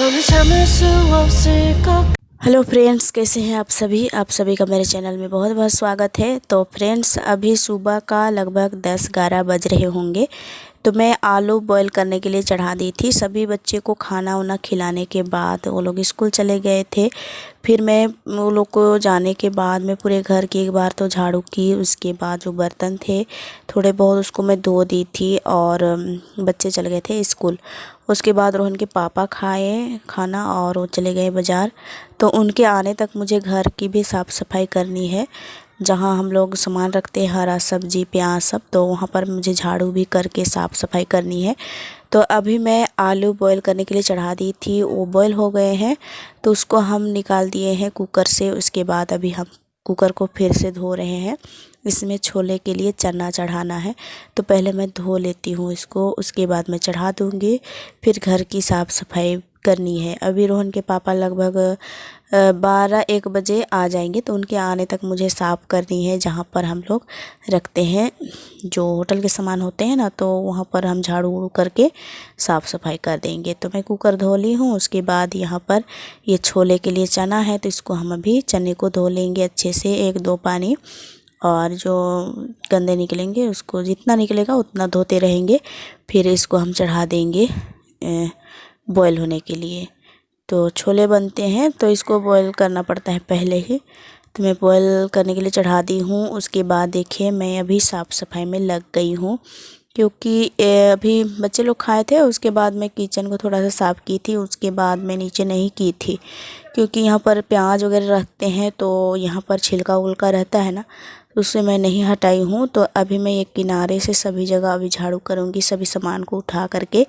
넌 참을 수 없을 것 hello friends, कैसे हैं आप सभी का मेरे चैनल में बहुत बहुत स्वागत है। तो फ्रेंड्स, अभी सुबह का लगभग 10-11 बज रहे होंगे। तो मैं आलू बॉईल करने के लिए चढ़ा दी थी। सभी बच्चे को खाना वाना खिलाने के बाद वो लोग स्कूल चले गए थे। फिर मैं वो लोग को जाने के बाद मैं पूरे घर की एक बार तो झाड़ू की, उसके बाद जो बर्तन थे थोड़े बहुत उसको मैं धो दी थी और बच्चे चले गए थे स्कूल। उसके बाद रोहन के पापा खाए खाना और वो चले गए बाज़ार। तो उनके आने तक मुझे घर की भी साफ़ सफाई करनी है। जहाँ हम लोग सामान रखते हैं, हरा सब्जी प्याज सब, तो वहाँ पर मुझे झाड़ू भी करके साफ़ सफाई करनी है। तो अभी मैं आलू बॉईल करने के लिए चढ़ा दी थी, वो बॉईल हो गए हैं। तो उसको हम निकाल दिए हैं कुकर से। उसके बाद अभी हम कुकर को फिर से धो रहे हैं। इसमें छोले के लिए चना चढ़ाना है, तो पहले मैं धो लेती हूँ इसको, उसके बाद मैं चढ़ा दूँगी। फिर घर की साफ़ सफाई करनी है। अभी रोहन के पापा लगभग 12-1 बजे आ जाएंगे, तो उनके आने तक मुझे साफ़ करनी है। जहाँ पर हम लोग रखते हैं जो होटल के सामान होते हैं ना, तो वहाँ पर हम झाड़ू उड़ू करके साफ़ सफाई कर देंगे। तो मैं कुकर धो ली हूँ। उसके बाद यहाँ पर ये छोले के लिए चना है, तो इसको हम अभी चने को धो लेंगे अच्छे से 1-2 पानी। और जो गंदे निकलेंगे उसको जितना निकलेगा उतना धोते रहेंगे। फिर इसको हम चढ़ा देंगे बॉईल होने के लिए। तो छोले बनते हैं तो इसको बॉईल करना पड़ता है पहले ही। तो मैं बॉईल करने के लिए चढ़ा दी हूँ। उसके बाद देखिए मैं अभी साफ़ सफाई में लग गई हूँ, क्योंकि अभी बच्चे लोग खाए थे। उसके बाद मैं किचन को थोड़ा सा साफ़ की थी। उसके बाद मैं नीचे नहीं की थी, क्योंकि यहाँ पर प्याज वगैरह रखते हैं तो यहाँ पर छिलका उलका रहता है ना, उससे मैं नहीं हटाई हूँ। तो अभी मैं एक किनारे से सभी जगह अभी झाड़ू करूँगी, सभी सामान को उठा करके।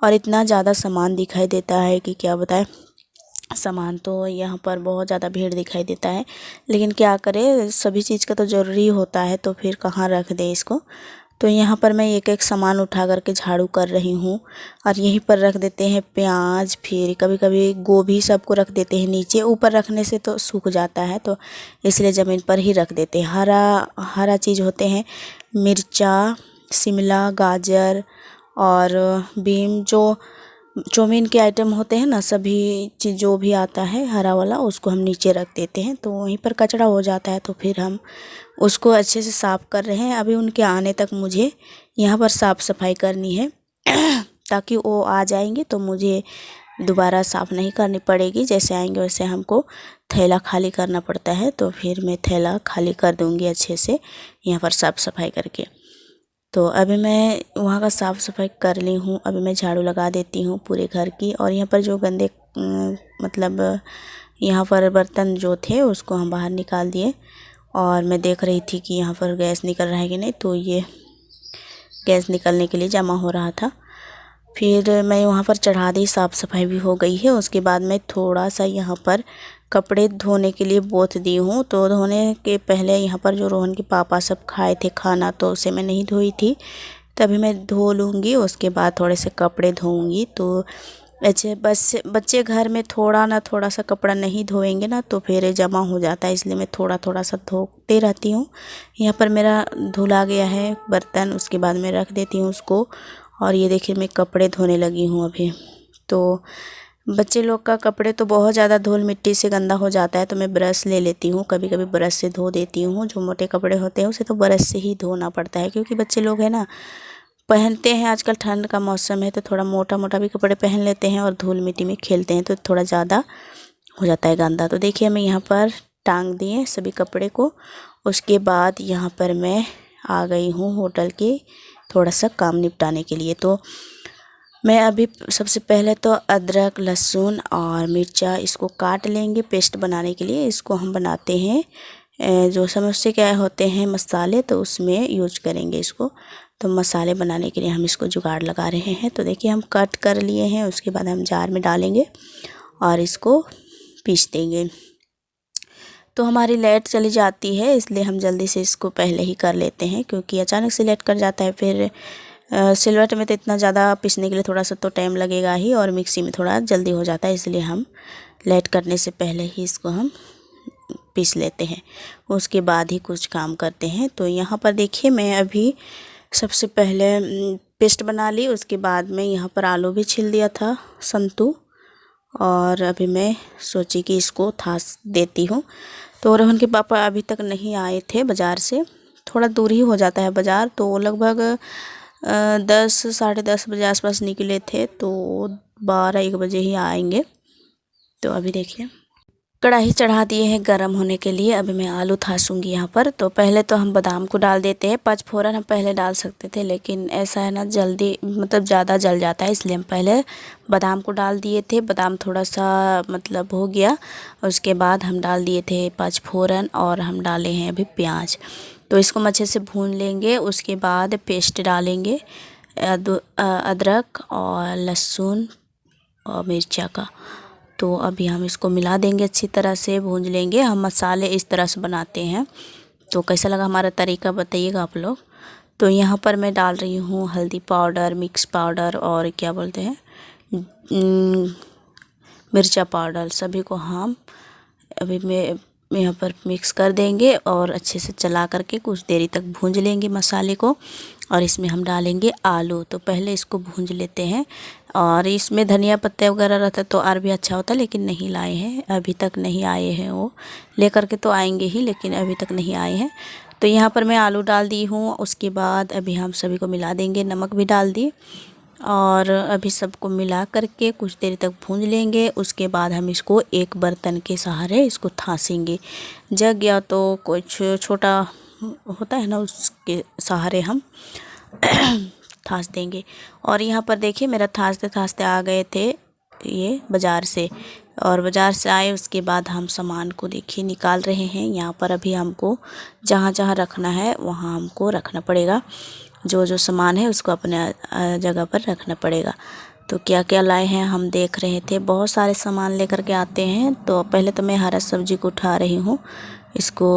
और इतना ज़्यादा सामान दिखाई देता है कि क्या बताएं। सामान तो यहाँ पर बहुत ज़्यादा भीड़ दिखाई देता है, लेकिन क्या करें, सभी चीज़ का तो ज़रूरी होता है, तो फिर कहाँ रख दें इसको। तो यहाँ पर मैं एक एक सामान उठा करके झाड़ू कर रही हूँ। और यहीं पर रख देते हैं प्याज, फिर कभी कभी गोभी सबको रख देते हैं नीचे। ऊपर रखने से तो सूख जाता है, तो इसलिए ज़मीन पर ही रख देते हैं। हरा हरा चीज़ होते हैं, मिर्चा, शिमला, गाजर और बीम, जो चौमीन के आइटम होते हैं ना, सभी चीज़ जो भी आता है हरा वाला, उसको हम नीचे रख देते हैं। तो वहीं पर कचरा हो जाता है, तो फिर हम उसको अच्छे से साफ़ कर रहे हैं। अभी उनके आने तक मुझे यहाँ पर साफ़ सफाई करनी है ताकि वो आ जाएंगे तो मुझे दोबारा साफ़ नहीं करनी पड़ेगी। जैसे आएंगे वैसे हमको थैला खाली करना पड़ता है, तो फिर मैं थैला खाली कर दूँगी अच्छे से यहाँ पर साफ़ सफाई करके। तो अभी मैं वहाँ का साफ़ सफाई कर ली हूँ। अभी मैं झाड़ू लगा देती हूँ पूरे घर की। और यहाँ पर जो गंदे मतलब यहाँ पर बर्तन जो थे उसको हम बाहर निकाल दिए। और मैं देख रही थी कि यहाँ पर गैस निकल रहा है कि नहीं, तो ये गैस निकलने के लिए जमा हो रहा था। फिर मैं वहाँ पर चढ़ा दी, साफ़ सफाई भी हो गई है। उसके बाद मैं थोड़ा सा यहाँ पर कपड़े धोने के लिए बोत दी हूँ। तो धोने के पहले यहाँ पर जो रोहन के पापा सब खाए थे खाना, तो उसे मैं नहीं धोई थी, तभी मैं धो लूँगी। उसके बाद थोड़े से कपड़े धोऊँगी। तो अच्छे बस बच्चे घर में थोड़ा ना थोड़ा सा कपड़ा नहीं धोएंगे ना, तो फिर जमा हो जाता है, इसलिए मैं थोड़ा थोड़ा सा धोते रहती हूँ। यहाँ पर मेरा धुला गया है बर्तन, उसके बाद मैं रख देती हूँ उसको। और ये देखिए मैं कपड़े धोने लगी हूँ अभी। तो बच्चे लोग का कपड़े तो बहुत ज़्यादा धूल मिट्टी से गंदा हो जाता है, तो मैं ब्रश ले लेती हूँ। कभी कभी ब्रश से धो देती हूँ। जो मोटे कपड़े होते हैं उसे तो ब्रश से ही धोना पड़ता है, क्योंकि बच्चे लोग हैं ना, पहनते हैं। आजकल ठंड का मौसम है, तो थोड़ा मोटा मोटा भी कपड़े पहन लेते हैं और धूल मिट्टी में खेलते हैं, तो थोड़ा ज़्यादा हो जाता है गंदा। तो देखिए मैं यहाँ पर टांग दिए सभी कपड़े को। उसके बाद यहाँ पर मैं आ गई हूँ होटल के थोड़ा सा काम निपटाने के लिए। तो मैं अभी सबसे पहले तो अदरक, लहसुन और मिर्चा इसको काट लेंगे पेस्ट बनाने के लिए। इसको हम बनाते हैं जो समोसे क्या होते हैं मसाले, तो उसमें यूज करेंगे इसको। तो मसाले बनाने के लिए हम इसको जुगाड़ लगा रहे हैं। तो देखिए हम कट कर लिए हैं। उसके बाद हम जार में डालेंगे और इसको पीस देंगे। तो हमारी लाइट चली जाती है, इसलिए हम जल्दी से इसको पहले ही कर लेते हैं, क्योंकि अचानक से लाइट कट जाता है। फिर सिलवट में तो इतना ज़्यादा पीसने के लिए थोड़ा सा तो टाइम लगेगा ही, और मिक्सी में थोड़ा जल्दी हो जाता है, इसलिए हम लाइट कटने से पहले ही इसको हम पीस लेते हैं। उसके बाद ही कुछ काम करते हैं। तो यहाँ पर देखिए मैं अभी सबसे पहले पेस्ट बना ली। उसके बाद में यहाँ पर आलू भी छील दिया था, संतू। और अभी मैं सोची कि इसको थास देती हूँ। तो रोहन के पापा अभी तक नहीं आए थे बाज़ार से, थोड़ा दूर ही हो जाता है बाज़ार, तो वो लगभग 10 साढ़े 10 बजे आसपास निकले थे, तो 12-1 बजे ही आएंगे। तो अभी देखिए कढ़ाई चढ़ा दिए हैं गरम होने के लिए। अभी मैं आलू थासूंगी यहाँ पर। तो पहले तो हम बादाम को डाल देते हैं। 5 फोरन हम पहले डाल सकते थे, लेकिन ऐसा है ना जल्दी मतलब ज़्यादा जल जाता है, इसलिए हम पहले बादाम को डाल दिए थे। बादाम थोड़ा सा मतलब हो गया, उसके बाद हम डाल दिए थे 5 फोरन और हम डाले हैं अभी प्याज। तो इसको हम अच्छे से भून लेंगे। उसके बाद पेस्ट डालेंगे अदरक और लहसुन और मिर्चा का। तो अभी हम इसको मिला देंगे, अच्छी तरह से भून लेंगे। हम मसाले इस तरह से बनाते हैं। तो कैसा लगा हमारा तरीका बताइएगा आप लोग। तो यहाँ पर मैं डाल रही हूँ हल्दी पाउडर, मिक्स पाउडर और क्या बोलते हैं मिर्चा पाउडर, सभी को हम अभी मैं यहाँ पर मिक्स कर देंगे और अच्छे से चला करके कुछ देरी तक भूंज लेंगे मसाले को। और इसमें हम डालेंगे आलू। तो पहले इसको भूंज लेते हैं। और इसमें धनिया पत्ते वगैरह रहता तो और भी अच्छा होता, लेकिन नहीं लाए हैं, अभी तक नहीं आए हैं। वो लेकर के तो आएंगे ही, लेकिन अभी तक नहीं आए हैं। तो यहाँ पर मैं आलू डाल दी हूँ। उसके बाद अभी हम सभी को मिला देंगे, नमक भी डाल दिए और अभी सबको मिला करके कुछ देर तक भूंज लेंगे। उसके बाद हम इसको एक बर्तन के सहारे इसको थासेंगे। जग गया तो कुछ छोटा होता है ना, उसके सहारे हम थास देंगे। और यहाँ पर देखिए मेरा थासते थासते आ गए थे ये बाज़ार से। और बाज़ार से आए उसके बाद हम सामान को देखिए निकाल रहे हैं। यहाँ पर अभी हमको जहाँ जहाँ रखना है वहाँ हमको रखना पड़ेगा। जो जो सामान है उसको अपने जगह पर रखना पड़ेगा। तो क्या क्या लाए हैं हम देख रहे थे। बहुत सारे सामान लेकर के आते हैं। तो पहले तो मैं हरा सब्जी को उठा रही हूँ इसको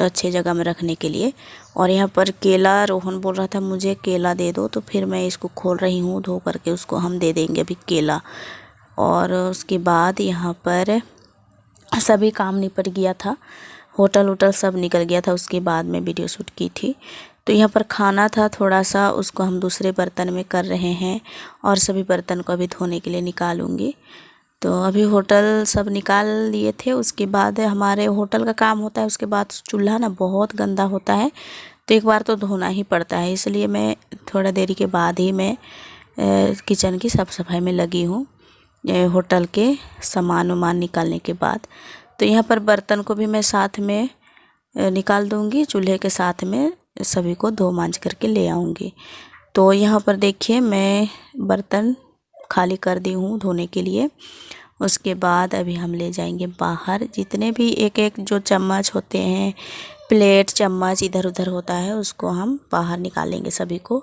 अच्छे जगह में रखने के लिए। और यहाँ पर केला, रोहन बोल रहा था मुझे केला दे दो, तो फिर मैं इसको खोल रही हूँ, धो करके उसको हम दे देंगे अभी केला। और उसके बाद यहाँ पर सभी काम निपट गया था, होटल वोटल सब निकल गया था। उसके बाद मैं वीडियो शूट की थी। तो यहाँ पर खाना था थोड़ा सा, उसको हम दूसरे बर्तन में कर रहे हैं और सभी बर्तन को अभी धोने के लिए निकालूंगी। तो अभी होटल सब निकाल लिए थे। उसके बाद हमारे होटल का काम होता है, उसके बाद चूल्हा ना बहुत गंदा होता है, तो एक बार तो धोना ही पड़ता है। इसलिए मैं थोड़ा देरी के बाद ही मैं किचन की साफ़ सफाई में लगी हूँ, होटल के सामान वामान निकालने के बाद। तो यहाँ पर बर्तन को भी मैं साथ में निकाल दूँगी, चूल्हे के साथ में सभी को धो मांज करके ले आऊँगी। तो यहाँ पर देखिए मैं बर्तन खाली कर दी हूँ धोने के लिए। उसके बाद अभी हम ले जाएंगे बाहर, जितने भी एक एक जो चम्मच होते हैं, प्लेट चम्मच इधर उधर होता है, उसको हम बाहर निकालेंगे सभी को।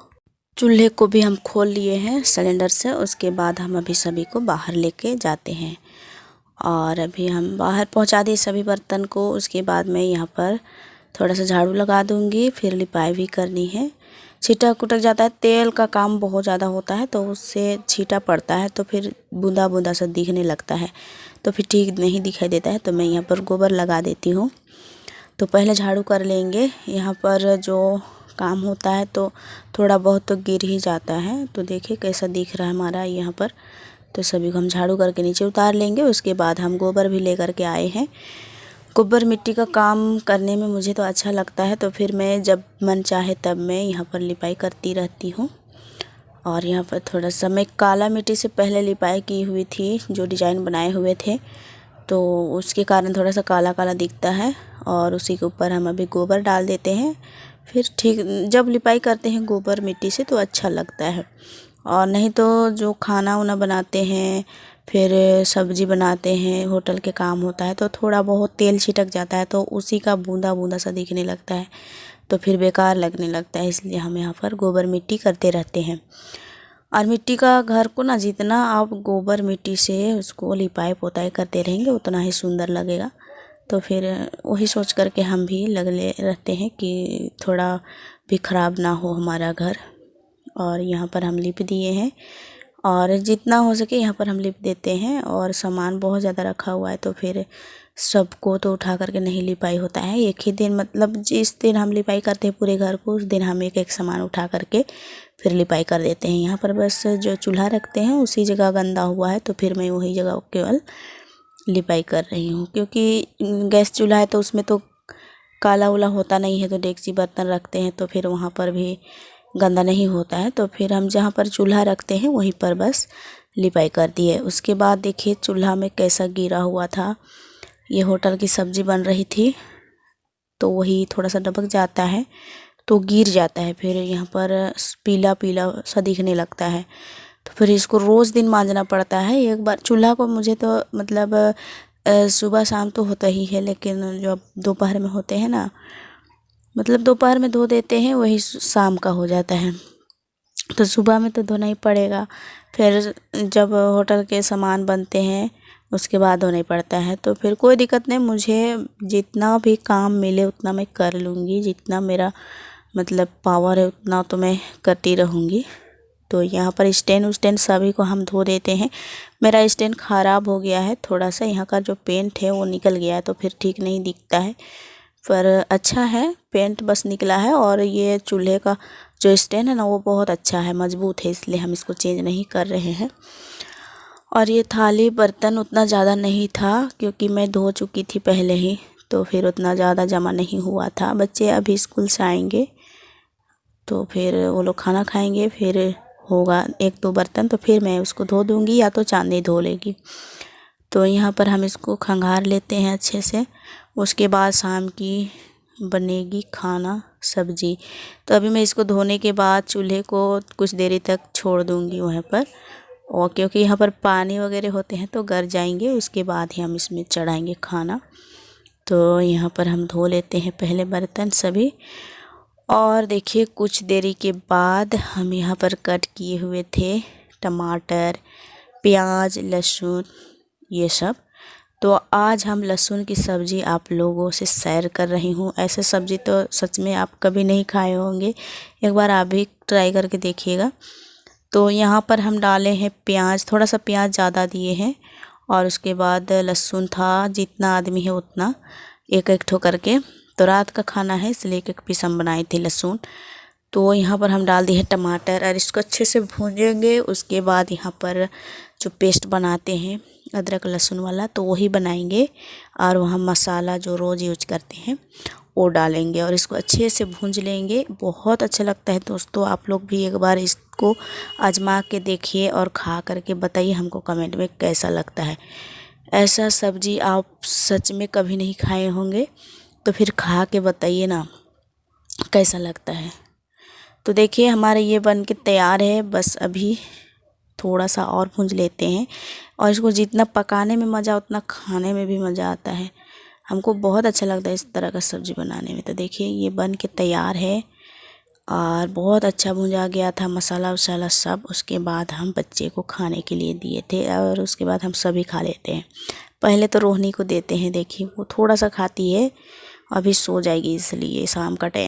चूल्हे को भी हम खोल लिए हैं सिलेंडर से। उसके बाद हम अभी सभी को बाहर लेके जाते हैं। और अभी हम बाहर पहुंचा दिए सभी बर्तन को। उसके बाद मैं यहाँ पर थोड़ा सा झाड़ू लगा दूँगी, फिर लिपाई भी करनी है। छीटा कुटक जाता है, तेल का काम बहुत ज़्यादा होता है तो उससे छीटा पड़ता है, तो फिर बूंदा बूंदा सा दिखने लगता है, तो फिर ठीक नहीं दिखाई देता है। तो मैं यहाँ पर गोबर लगा देती हूँ। तो पहले झाड़ू कर लेंगे। यहाँ पर जो काम होता है तो थोड़ा बहुत तो गिर ही जाता है। तो देखिए कैसा दिख रहा है हमारा यहाँ पर। तो सभी को हम झाड़ू करके नीचे उतार लेंगे। उसके बाद हम गोबर भी लेकर के आए हैं। गोबर मिट्टी का काम करने में मुझे तो अच्छा लगता है, तो फिर मैं जब मन चाहे तब मैं यहाँ पर लिपाई करती रहती हूँ। और यहाँ पर थोड़ा सा मैं काला मिट्टी से पहले लिपाई की हुई थी, जो डिज़ाइन बनाए हुए थे, तो उसके कारण थोड़ा सा काला काला दिखता है। और उसी के ऊपर हम अभी गोबर डाल देते हैं। फिर ठीक जब लिपाई करते हैं गोबर मिट्टी से तो अच्छा लगता है। और नहीं तो जो खाना वाना बनाते हैं, फिर सब्ज़ी बनाते हैं, होटल के काम होता है, तो थोड़ा बहुत तेल छिटक जाता है, तो उसी का बूंदा बूंदा सा दिखने लगता है, तो फिर बेकार लगने लगता है। इसलिए हम यहाँ पर गोबर मिट्टी करते रहते हैं। और मिट्टी का घर को ना जितना आप गोबर मिट्टी से उसको लिपाई पोताई करते रहेंगे उतना ही सुंदर लगेगा। तो फिर वही सोच करके हम भी लगे रहते हैं कि थोड़ा भी ख़राब ना हो हमारा घर। और यहाँ पर हम लिप दिए हैं, और जितना हो सके यहाँ पर हम लिप देते हैं। और सामान बहुत ज़्यादा रखा हुआ है, तो फिर सबको तो उठा करके नहीं लिपाई होता है एक ही दिन। मतलब जिस दिन हम लिपाई करते हैं पूरे घर को, उस दिन हम एक एक सामान उठा करके फिर लिपाई कर देते हैं। यहाँ पर बस जो चूल्हा रखते हैं उसी जगह गंदा हुआ है, तो फिर मैं वही जगह केवल लिपाई कर रही हूँ। क्योंकि गैस चूल्हा है तो उसमें तो काला उला होता नहीं है, तो डेगची बर्तन रखते हैं तो फिर वहाँ पर भी गंदा नहीं होता है। तो फिर हम जहाँ पर चूल्हा रखते हैं वहीं पर बस लिपाई कर दी है। उसके बाद देखिए चूल्हा में कैसा गिरा हुआ था। ये होटल की सब्ज़ी बन रही थी, तो वही थोड़ा सा दबक जाता है तो गिर जाता है, फिर यहाँ पर पीला पीला सा दिखने लगता है। तो फिर इसको रोज़ दिन मांजना पड़ता है। एक बार चूल्हा को मुझे तो मतलब सुबह शाम तो होता ही है, लेकिन जब दोपहर में होते हैं ना, मतलब दोपहर में धो देते हैं, वही शाम का हो जाता है। तो सुबह में तो धोना ही पड़ेगा, फिर जब होटल के सामान बनते हैं उसके बाद धोना ही पड़ता है। तो फिर कोई दिक्कत नहीं, मुझे जितना भी काम मिले उतना मैं कर लूँगी, जितना मेरा मतलब पावर है उतना तो मैं करती रहूँगी। तो यहाँ पर स्टैंड सभी को हम धो देते हैं। मेरा स्टैंड ख़राब हो गया है थोड़ा सा, यहाँ का जो पेंट है वो निकल गया है तो फिर ठीक नहीं दिखता है, पर अच्छा है, पेंट बस निकला है। और ये चूल्हे का जो स्टैंड है ना वो बहुत अच्छा है, मज़बूत है, इसलिए हम इसको चेंज नहीं कर रहे हैं। और ये थाली बर्तन उतना ज़्यादा नहीं था क्योंकि मैं धो चुकी थी पहले ही, तो फिर उतना ज़्यादा जमा नहीं हुआ था। बच्चे अभी स्कूल से आएंगे तो फिर वो लोग खाना खाएंगे, फिर होगा 1-2 बर्तन, तो फिर मैं उसको धो दूँगी या तो चांदी धो लेगी। तो यहाँ पर हम इसको खंगार लेते हैं अच्छे से। उसके बाद शाम की बनेगी खाना सब्ज़ी। तो अभी मैं इसको धोने के बाद चूल्हे को कुछ देरी तक छोड़ दूँगी वहाँ पर, और क्योंकि यहाँ पर पानी वगैरह होते हैं तो गर जाएंगे, उसके बाद ही हम इसमें चढ़ाएंगे खाना। तो यहाँ पर हम धो लेते हैं पहले बर्तन सभी। और देखिए कुछ देरी के बाद हम यहाँ पर कट किए हुए थे टमाटर, प्याज, लहसुन, ये सब। तो आज हम लहसुन की सब्ज़ी आप लोगों से शेयर कर रही हूँ। ऐसे सब्ज़ी तो सच में आप कभी नहीं खाए होंगे, एक बार आप भी ट्राई करके देखिएगा। तो यहाँ पर हम डाले हैं प्याज, थोड़ा सा प्याज ज़्यादा दिए हैं, और उसके बाद लहसुन था, जितना आदमी है उतना एक ठो करके। तो रात का खाना है इसलिए एक पीस हम बनाए थे लहसुन। तो यहाँ पर हम डाल दिए हैं टमाटर और इसको अच्छे से भूंजेंगे। उसके बाद यहाँ पर जो पेस्ट बनाते हैं अदरक लहसुन वाला तो वही बनाएंगे, और वहाँ मसाला जो रोज़ यूज करते हैं वो डालेंगे और इसको अच्छे से भूंज लेंगे। बहुत अच्छा लगता है दोस्तों, आप लोग भी एक बार इसको आजमा के देखिए और खा करके बताइए हमको कमेंट में कैसा लगता है। ऐसा सब्ज़ी आप सच में कभी नहीं खाए होंगे, तो फिर खा के बताइए ना कैसा लगता है। तो देखिए हमारे ये बन के तैयार है, बस अभी थोड़ा सा और भूंज लेते हैं। और इसको जितना पकाने में मज़ा उतना खाने में भी मज़ा आता है, हमको बहुत अच्छा लगता है इस तरह का सब्ज़ी बनाने में। तो देखिए ये बन के तैयार है और बहुत अच्छा भुंजा गया था मसाला वसाला सब। उसके बाद हम बच्चे को खाने के लिए दिए थे और उसके बाद हम सभी खा लेते हैं। पहले तो रोहिणी को देते हैं, देखिए वो थोड़ा सा खाती है, अभी सो जाएगी इसलिए शाम का टाइम।